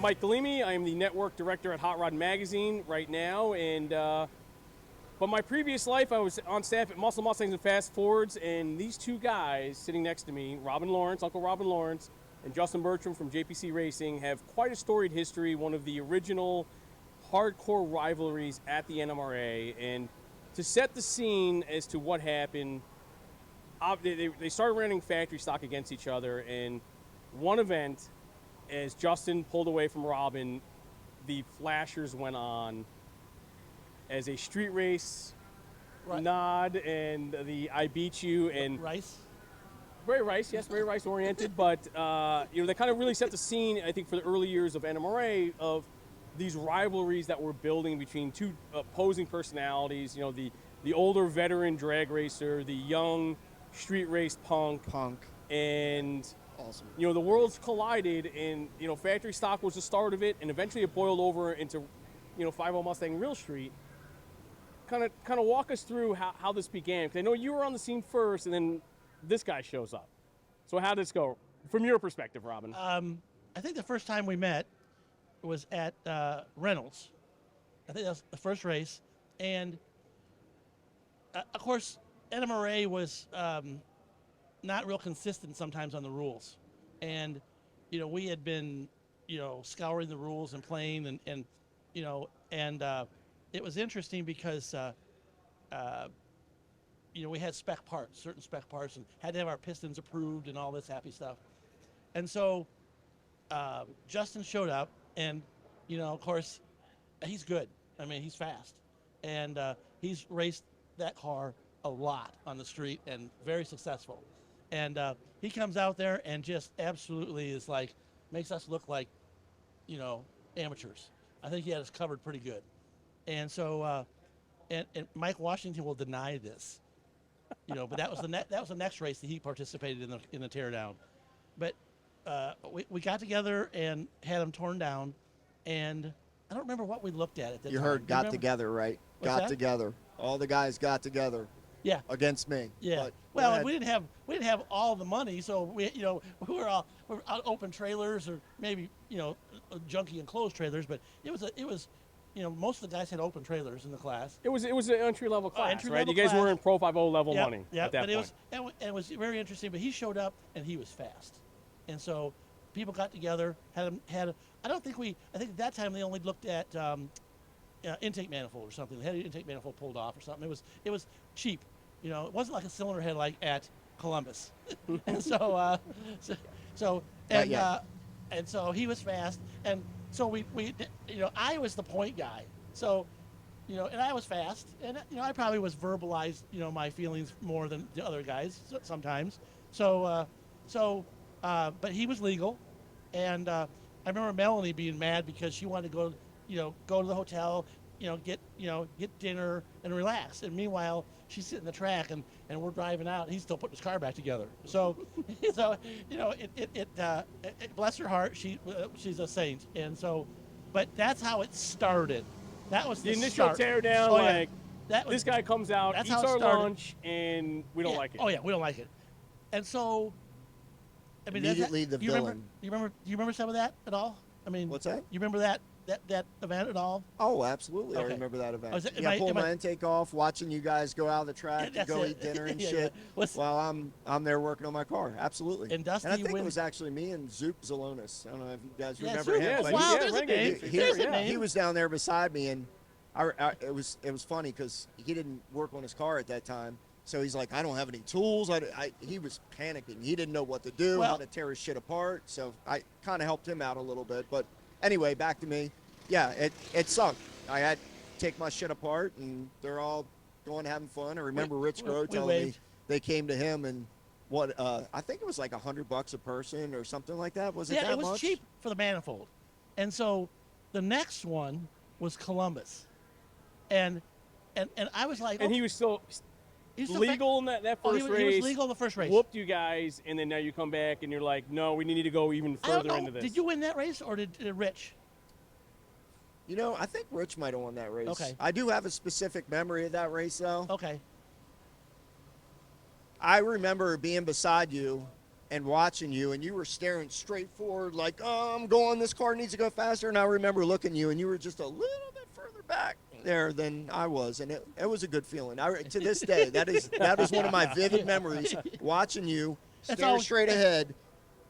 Mike Galimi. I am the network director at Hot Rod Magazine right now, and but my previous life, I was on staff at Muscle Mustangs and Fast Forwards, and these two guys sitting next to me, Robin Lawrence, Uncle Robin Lawrence, and Justin Burcham from JPC Racing, have quite a storied history, one of the original hardcore rivalries at the NMRA. And to set the scene as to what happened, they started running factory stock against each other, and one event, as Justin pulled away from Robin, the flashers went on as a street race nod, and the I beat you, and Rice. Very Rice, yes, very Rice oriented, but they kind of really set the scene, I think, for the early years of NMRA, of these rivalries that were building between two opposing personalities. The older veteran drag racer, the young street race punk, and awesome. The worlds collided, and factory stock was the start of it, and eventually it boiled over into 50 Mustang Real Street. Kind of walk us through how this began, because I know you were on the scene first, and then this guy shows up. So how did this go from your perspective, Robin? I think the first time we met was at Reynolds. I think that was the first race, and of course NMRA was not real consistent sometimes on the rules, and we had been scouring the rules and playing, and it was interesting because we had certain spec parts, and had to have our pistons approved and all this happy stuff. And so Justin showed up, and of course he's good. I mean, he's fast, and he's raced that car a lot on the street and very successful. And he comes out there and just absolutely is makes us look like amateurs. I think he had us covered pretty good. And so and Mike Washington will deny this, but that was the next race that he participated in the teardown. But we got together and had him torn down, and I don't remember what we looked at that You time. heard got together, right? What's got that? together. All the guys got together. Yeah. Against me. Yeah. But Well, we didn't have all the money, so we were out open trailers, or maybe junky enclosed trailers, but it was most of the guys had open trailers in the class. It was an entry level class, entry-level right? You guys class. were in Pro 50 level money Yeah, at that but point. it was very interesting. But he showed up and he was fast, and so people got together. I think at that time they only looked at intake manifold or something. They had an intake manifold pulled off or something. It was cheap. It wasn't like a cylinder head like at Columbus. And so he was fast, and so we I was the point guy. So and I was fast, and I probably was verbalized my feelings more than the other guys sometimes. So but he was legal, and I remember Melanie being mad because she wanted to go to the hotel, get dinner and relax. And meanwhile, she's sitting in the track, and we're driving out, and he's still putting his car back together. So bless her heart, she's a saint. And so, but that's how it started. That was the initial start. tear down. Oh, yeah. This guy comes out, eats our lunch, and we don't like it. Oh yeah, we don't like it. And so, I mean, immediately the villain. You remember some of that at all? I mean, What's that? You remember that event at all? Oh, absolutely. Okay. I remember that event. Am I- pulled my intake off, watching you guys go out of the track Yeah, and go that's eat it. dinner and Yeah, shit yeah. while I'm there working on my car. Absolutely. And Dusty I think it wins- was actually me and Zoop Zalonis. I don't know if you guys Yeah, remember Zoop. him. Yeah, but Wow, yeah, there's a Renegade. name. he, There's a he name. was down there beside me, and it was funny because he didn't work on his car at that time. So he's like, I don't have any tools. He was panicking. He didn't know what to do, how to tear his shit apart. So I kind of helped him out a little bit. But anyway, back to me. Yeah, it sucked. I had to take my shit apart, and they're all going having fun. I remember Rich Groh telling me they came to him, and I think it was like $100 a person or something like that. Was it that much? Yeah, it was cheap for the manifold. And so the next one was Columbus. And I was like, And he was still legal in that first race. He was legal in the first race. Whooped you guys, and then now you come back and you're like, no, we need to go even further into this. Did you win that race, or did Rich? I think Rich might have won that race. Okay. I do have a specific memory of that race, though. Okay. I remember being beside you, and watching you, and you were staring straight forward like, oh, I'm going, this car needs to go faster. And I remember looking at you, and you were just a little bit further back there than I was, and it was a good feeling. To this day, that is one of my vivid memories, watching you stare straight ahead.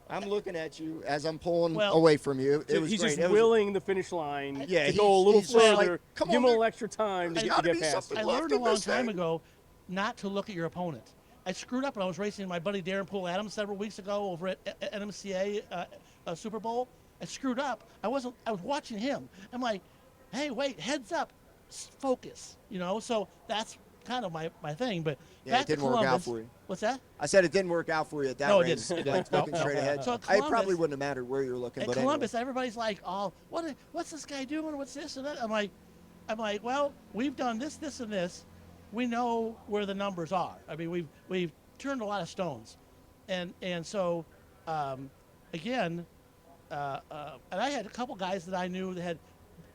I'm looking at you as I'm pulling away from you. It was he's great. just willing the finish line to he's, go a little he's just further, like, come give on, him a little extra time to get past it. I learned a long time ago not to look at your opponent. I screwed up when I was racing my buddy Darren Poole Adams several weeks ago over at NMCA Super Bowl. I screwed up. I was watching him. I'm like, hey, wait, heads up, focus. You know, so that's kind of my thing. But yeah, back it didn't to Columbus, work out for you. What's that? I said it didn't work out for you at that No, race. it didn't. Like, looking straight ahead. So It Columbus, probably wouldn't have mattered where you're looking. At But Columbus, anyway. everybody's like, oh, what's this guy doing? What's this and that? I'm like, well, we've done this, this, and this. We know where the numbers are. I mean, we've turned a lot of stones, and so again, and I had a couple guys that I knew that had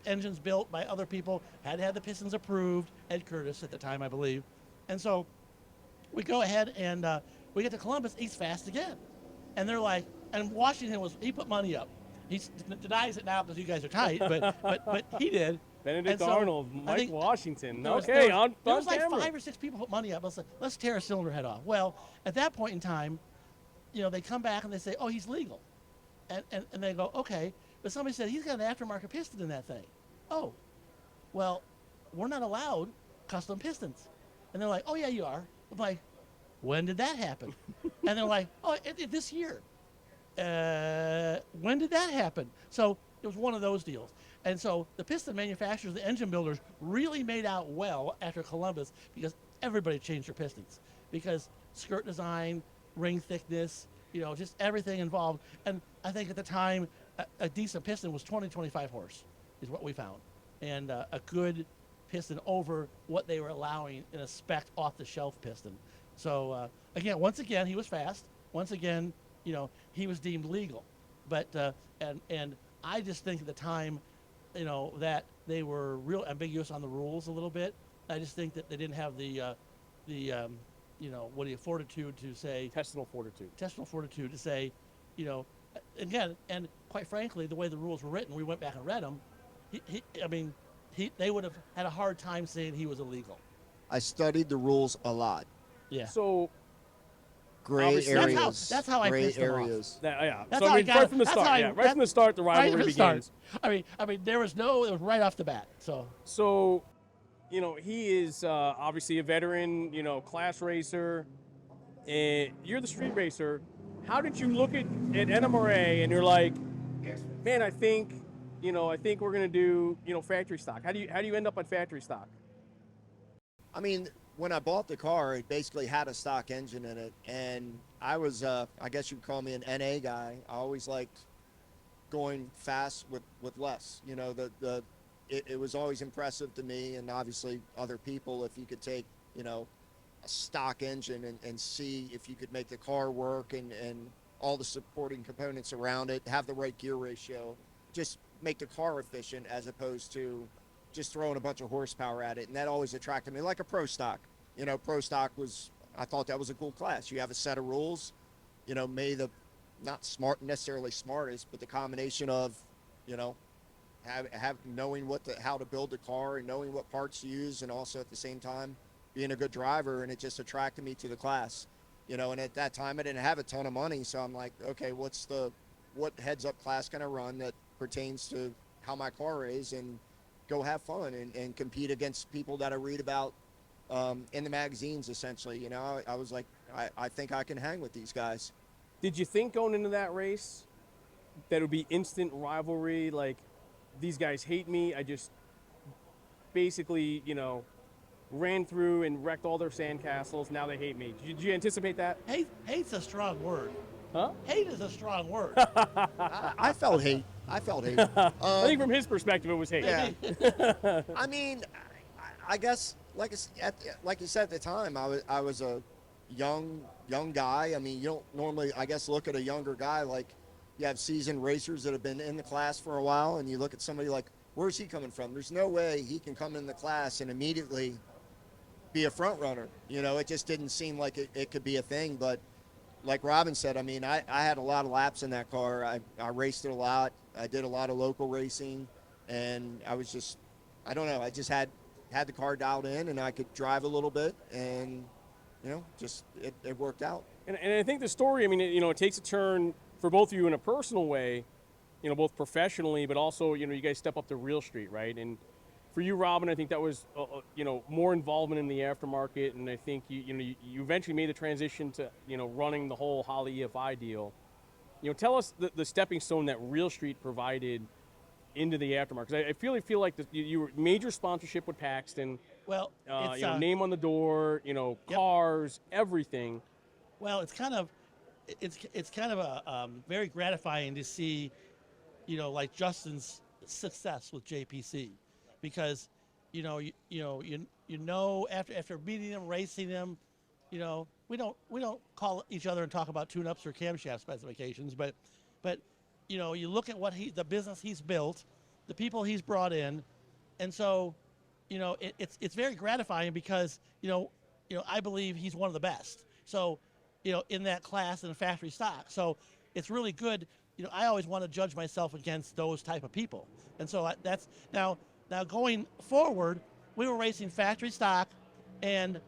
engines built by other people, had the pistons approved. Ed Curtis at the time, I believe, and so we go ahead and we get to Columbus. He's fast again, and they're like, and Washington he put money up. He denies it now because you guys are tight, but he did. Benedict And so, Arnold, I Mike think Washington. there was on like camera. 5 or 6 people put money up. I was like, let's tear a cylinder head off. Well, at that point in time, you know, they come back and they say, oh, he's legal. And they go, okay. But somebody said, he's got an aftermarket piston in that thing. Oh, well, we're not allowed custom pistons. And they're like, oh, yeah, you are. I'm like, when did that happen? And they're like, oh, this year. When did that happen? So it was one of those deals. And so the piston manufacturers, the engine builders, really made out well after Columbus because everybody changed their pistons. Because skirt design, ring thickness, you know, just everything involved. And I think at the time, a decent piston was 25 horse is what we found. And a good piston over what they were allowing in a spec off-the-shelf piston. So, once again, he was fast. Once again, you know, he was deemed legal. But, and I just think at the time, you know, that they were real ambiguous on the rules a little bit. I just think that they didn't have the fortitude to say. Intestinal fortitude to say, you know, again, and quite frankly, the way the rules were written, we went back and read them. They would have had a hard time saying he was illegal. I studied the rules a lot. Yeah. So gray areas. That's how I pissed them off. Yeah. That's So how I mean, right from the start. Right from the start, the rivalry begins. I mean, it was right off the bat. So, you know, he is obviously a veteran, you know, class racer. And you're the street racer. How did you look at NMRA and you're like, man, I think we're gonna do, you know, factory stock. How do you end up on factory stock? I mean, when I bought the car, it basically had a stock engine in it, and I was, I guess you'd call me an NA guy. I always liked going fast with less. You know, it was always impressive to me, and obviously other people, if you could take, you know, a stock engine and see if you could make the car work and all the supporting components around it, have the right gear ratio, just make the car efficient as opposed to just throwing a bunch of horsepower at it. And that always attracted me, like a pro stock. You know, pro stock I thought that was a cool class. You have a set of rules, you know, not necessarily smartest, but the combination of, you know, have knowing how to build a car and knowing what parts to use, and also at the same time being a good driver. And it just attracted me to the class, you know. And at that time I didn't have a ton of money, so I'm like, okay, what heads up class can I run that pertains to how my car is, and go have fun and compete against people that I read about in the magazines, essentially. You know, I was like, I think I can hang with these guys. Did you think going into that race that it would be instant rivalry? Like, these guys hate me. I just basically, you know, ran through and wrecked all their sandcastles. Now they hate me. Did you anticipate that? Hate's a strong word. Huh? Hate is a strong word. I felt hate. I think from his perspective, it was hate. Yeah. I mean, I guess, like you said at the time, I was a young guy. I mean, you don't normally, I guess, look at a younger guy like you have seasoned racers that have been in the class for a while, and you look at somebody like, where's he coming from? There's no way he can come in the class and immediately be a front runner. You know, it just didn't seem like it could be a thing. But like Robin said, I mean, I had a lot of laps in that car. I raced it a lot. I did a lot of local racing, and I was just, I don't know, I just had the car dialed in, and I could drive a little bit, and just it worked out. And I think the story, I mean, it takes a turn for both of you in a personal way, both professionally, but also, you guys step up to Real Street, right? And for you, Robin, I think that was, more involvement in the aftermarket, and I think you eventually made the transition to, running the whole Holly EFI deal. Tell us the stepping stone that Real Street provided into the aftermarket. 'Cause I feel like you were major sponsorship with Paxton. Well, Name on the door, cars, everything. Well, it's kind of a very gratifying to see, like Justin's success with JPC, because, after meeting him, racing him, we don't call each other and talk about tune-ups or camshaft specifications, but you look at the business he's built, the people he's brought in, and so, it's very gratifying because, I believe he's one of the best. So, in that class in factory stock. So it's really good. I always want to judge myself against those type of people. And so that's now going forward, we were racing factory stock and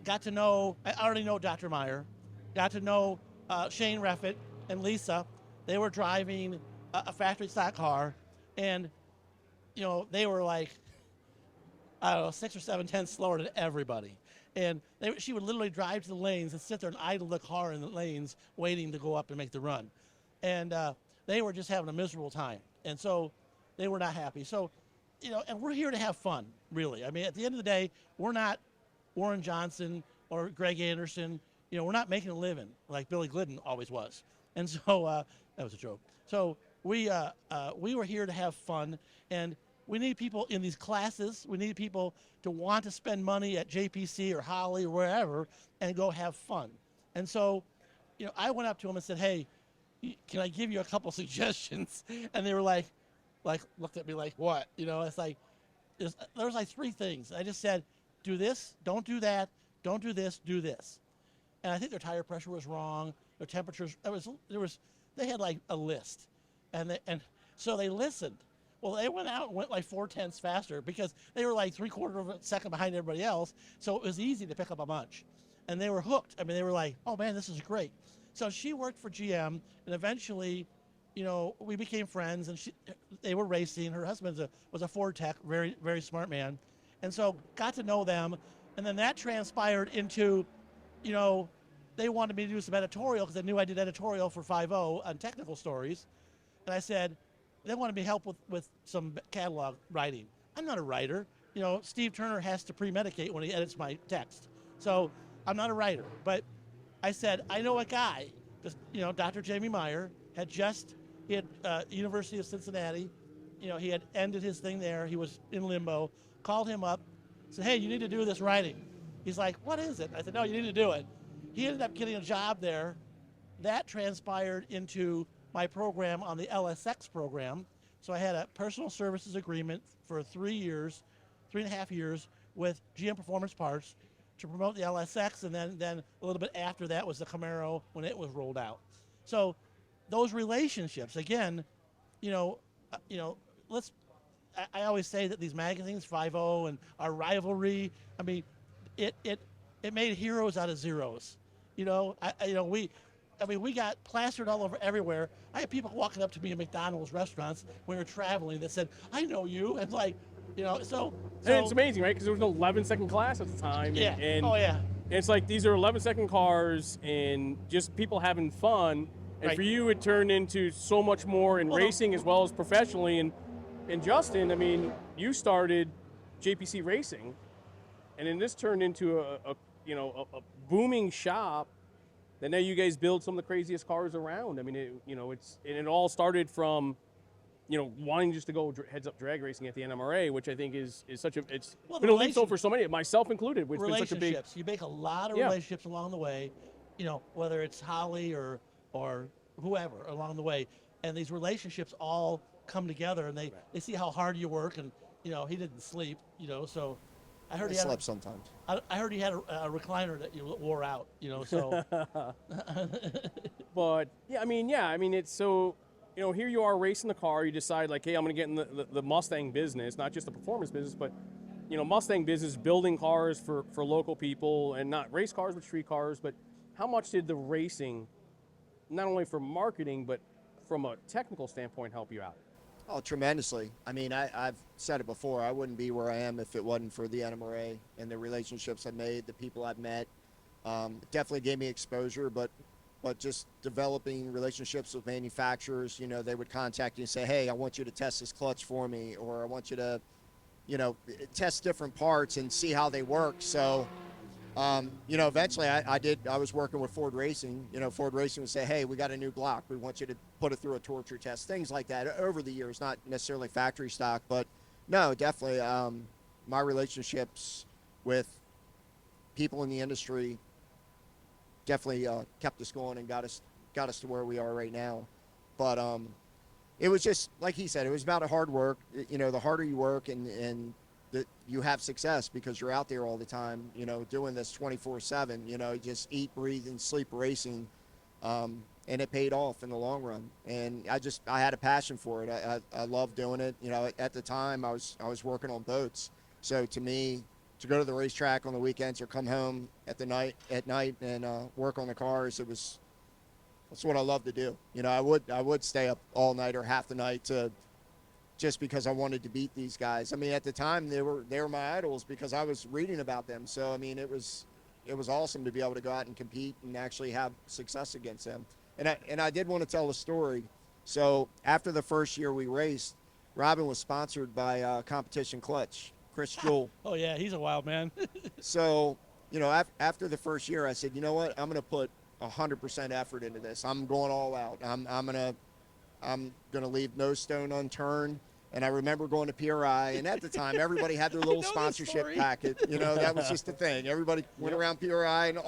got to know, I already know Dr. Meyer, got to know Shane Reffett and Lisa. They were driving a factory stock car, and, they were like, I don't know, 6 or 7 tenths slower than everybody. And she would literally drive to the lanes and sit there and idle the car in the lanes waiting to go up and make the run. And they were just having a miserable time. And so they were not happy. So, and we're here to have fun, really. I mean, at the end of the day, we're not Warren Johnson or Greg Anderson. We're not making a living like Billy Glidden always was. And so that was a joke. So we were here to have fun. And we need people in these classes. We need people to want to spend money at JPC or Holly or wherever and go have fun. And so, I went up to them and said, hey, can I give you a couple suggestions? And they were like looked at me like, what? It's like, there's like 3 things. I just said, do this, don't do that, don't do this, do this. And I think their tire pressure was wrong. Their temperatures, they had like a list. And so they listened. Well, they went out and went like 4 tenths faster because they were like 3/4 of a second behind everybody else. So it was easy to pick up a bunch. And they were hooked. I mean, they were like, oh man, this is great. So she worked for GM, and eventually, we became friends, and they were racing. Her husband was a Ford tech, very, very smart man. And so got to know them. And then that transpired into, they wanted me to do some editorial because they knew I did editorial for 5.0 on technical stories. And I said, they wanted me help with some catalog writing. I'm not a writer. Steve Turner has to pre-medicate when he edits my text. So I'm not a writer. But I said, I know a guy, Dr. Jamie Meyer, he had University of Cincinnati. He had ended his thing there. He was in limbo. Called him up, said, hey, you need to do this writing. He's like, what is it? I said, no, you need to do it. He ended up getting a job there. That transpired into my program on the LSX program. So I had a personal services agreement for 3.5 years with GM Performance Parts to promote the LSX, and then a little bit after that was the Camaro when it was rolled out. So those relationships, again, I always say that these magazines, 5.0 and our rivalry, I mean, it made heroes out of zeros. We got plastered all over everywhere. I had people walking up to me in McDonald's restaurants when we were traveling that said, I know you. And like, so and it's amazing, right? Because there was no 11-second class at the time. Yeah. And it's like these are 11-second cars and just people having fun. And for you, it turned into so much more in racing as well as professionally. And Justin, I mean, you started JPC Racing, and then this turned into a booming shop. That now you guys build some of the craziest cars around. I mean, it all started from, wanting just to go heads up drag racing at the NMRA, which I think is such a, it's been a leap so for so many, myself included, which has been such a big. You make a lot of relationships along the way, whether it's Holly or whoever along the way, and these relationships all come together, and they see how hard you work, and he didn't sleep, so I heard I he had slept sometimes. I heard he had a recliner that you wore out, you know, so. But yeah, I mean, it's so, here you are racing the car. You decide like, hey, I'm going to get in the Mustang business, not just the performance business, but Mustang business, building cars for local people, and not race cars but street cars. But how much did the racing, not only for marketing but from a technical standpoint, help you out? Oh, tremendously. I mean, I've said it before. I wouldn't be where I am if it wasn't for the NMRA and the relationships I've made, the people I've met. It definitely gave me exposure, but just developing relationships with manufacturers. They would contact you and say, hey, I want you to test this clutch for me, or I want you to, test different parts and see how they work. So, eventually I was working with Ford Racing. Ford Racing would say, hey, we got a new block. We want you to put it through a torture test, things like that over the years, not necessarily factory stock, but no, definitely my relationships with people in the industry definitely kept us going and got us to where we are right now. But it was just, like he said, it was about hard work. The harder you work and that you have success because you're out there all the time, doing this 24/7, just eat, breathe, and sleep racing. And it paid off in the long run. And I had a passion for it. I loved doing it. At the time I was working on boats. So to me, to go to the racetrack on the weekends or come home at night and work on the cars, that's what I love to do. I would stay up all night or half the night just because I wanted to beat these guys. I mean, at the time they were my idols because I was reading about them. So I mean, it was awesome to be able to go out and compete and actually have success against them. And I did want to tell a story. So after the first year we raced, Robin was sponsored by Competition Clutch, Chris Jewell. Oh yeah, he's a wild man. So after the first year, I said, you know what, I'm going to put 100% effort into this. I'm going all out. I'm gonna leave no stone unturned. And I remember going to PRI, and at the time, everybody had their little sponsorship packet. That was just the thing. Everybody went around PRI, and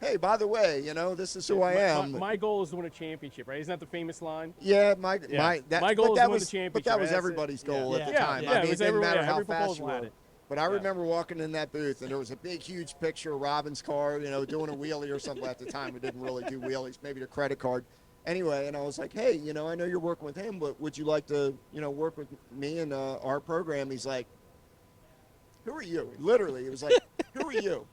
hey, by the way, this is who I am. My goal is to win a championship, right? Isn't that the famous line? Yeah, my goal is to win the championship. But that was everybody's goal at the time. Yeah, I mean, it didn't matter how every fast you proposal had were. it. But I remember walking in that booth, and there was a big, huge picture of Robin's car, doing a wheelie or something. At the time, we didn't really do wheelies, maybe the credit card. Anyway, and I was like, hey, I know you're working with him, but would you like to, work with me in our program? He's like, who are you? Literally, he was like, who are you?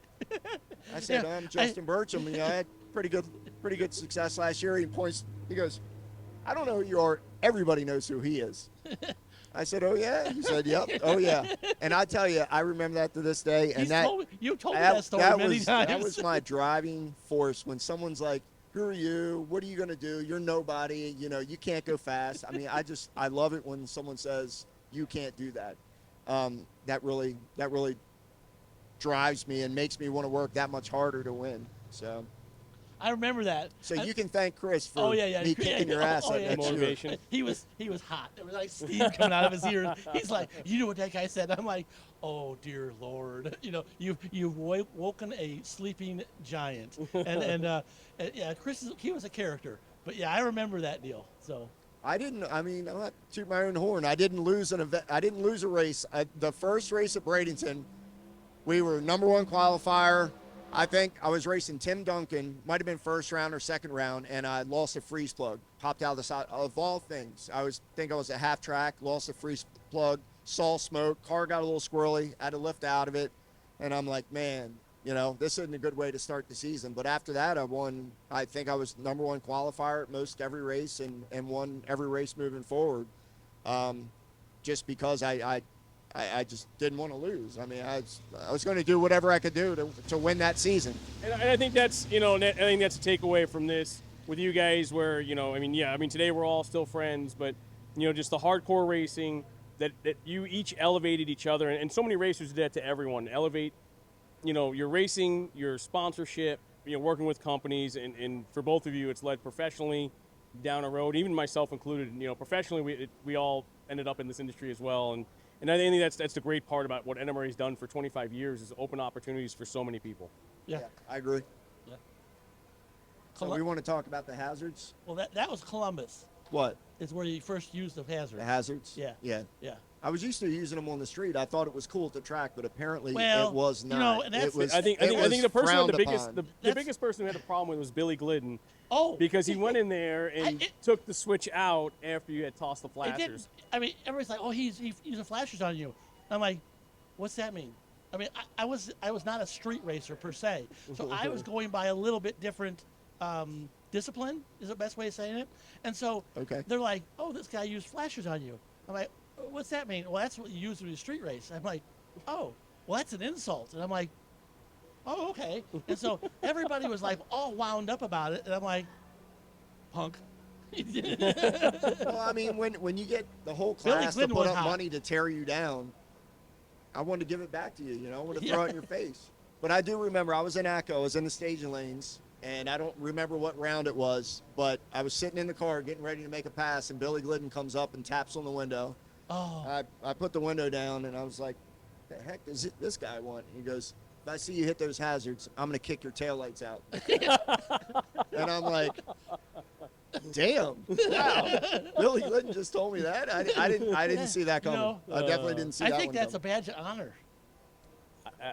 I said, I'm Justin Burcham. I had pretty good success last year. He goes, I don't know who you are. Everybody knows who he is. I said, oh, yeah? He said, yep. Oh, yeah. And I tell you, I remember that to this day. And you told me that story many times. That was my driving force when someone's like, who are you? What are you going to do? You're nobody. You can't go fast. I mean, I love it when someone says you can't do that. That really drives me and makes me want to work that much harder to win. So I remember that. So you can thank Chris for me kicking your ass at that motivation. He was hot. There was like steam coming out of his ears. He's like, you know what that guy said? I'm like, oh dear Lord, you've woken a sleeping giant. And yeah, Chris he was a character. But yeah, I remember that deal. So I'm not toot my own horn. I didn't lose an event. I didn't lose a race. The first race at Bradenton, we were number one qualifier. I think I was racing Tim Duncan, might have been first round or second round, and I lost a freeze plug. Popped out of the side. Of all things, I was at half track, lost a freeze plug, saw smoke, car got a little squirrely, had to lift out of it, and I'm like, man, this isn't a good way to start the season. But after that, I won. I think I was number one qualifier at most every race and won every race moving forward, just because I just didn't want to lose. I mean, I was going to do whatever I could do to win that season. And I think that's, I think that's a takeaway from this with you guys where, today we're all still friends, but, just the hardcore racing that you each elevated each other. And so many racers did that to everyone. Elevate, your racing, your sponsorship, working with companies. And for both of you, it's led professionally down a road, even myself included. Professionally, we all ended up in this industry as well. And I think that's the great part about what NMRA has done for 25 years is open opportunities for so many people. Yeah, I agree. Yeah. So we want to talk about the hazards? Well, that was Columbus. What? It's where you first used the hazards. The hazards? Yeah. Yeah. Yeah. I was used to using them on the street. I thought it was cool at the track, but apparently Well, it was you not. know, and that's- it was, I think it was the person who had the frowned biggest upon. the That's- biggest person who had the problem with was Billy Glidden Oh, because he went in there and it- took the switch out after you had tossed the it didn't. flashers. I mean, everybody's like, "Oh, he's using flashers on you." I'm like, "What's that mean?" I mean, I was not a street racer per se, so I was going by a little bit different discipline. Is the best way of saying it. And so Okay. they're like, "Oh, this guy used flashers on you." I'm like, "What's that mean?" Well, that's what you use when you street race. I'm like, "Oh, well, that's an insult." And I'm like, "Oh, okay." And so everybody was like all wound up about it, and I'm like, "Punk." Well, I mean, when you get the whole Billy class to Glidden put was up hot. money to tear you down, I wanted to give it back to you. You know, I wanted to Yeah. throw it in your face. But I do remember I was in ACO, I was in the staging lanes, and I don't remember what round it was, but I was sitting in the car getting ready to make a pass, and Billy Glidden comes up and taps on the window. Oh, I put the window down, and I was like, "The heck does this guy want?" He goes, "If I see you hit those hazards, I'm gonna kick your taillights out." And I'm like, "Damn! Wow!" Billy Glidden just told me that. I didn't see that coming. know, I definitely didn't see I that think one that's coming. a badge of honor.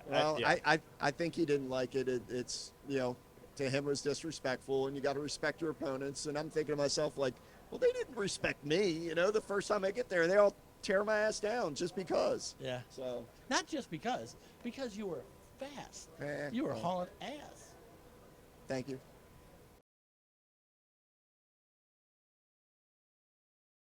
Well, yeah. I think he didn't like it. It's, you know, to him it was disrespectful, and you got to respect your opponents. And I'm thinking to myself, like, well, they didn't respect me. You know, the first time I get there, they all tear my ass down just because. Yeah. So, Not just because you were fast. Eh, You were well. hauling ass. thank you.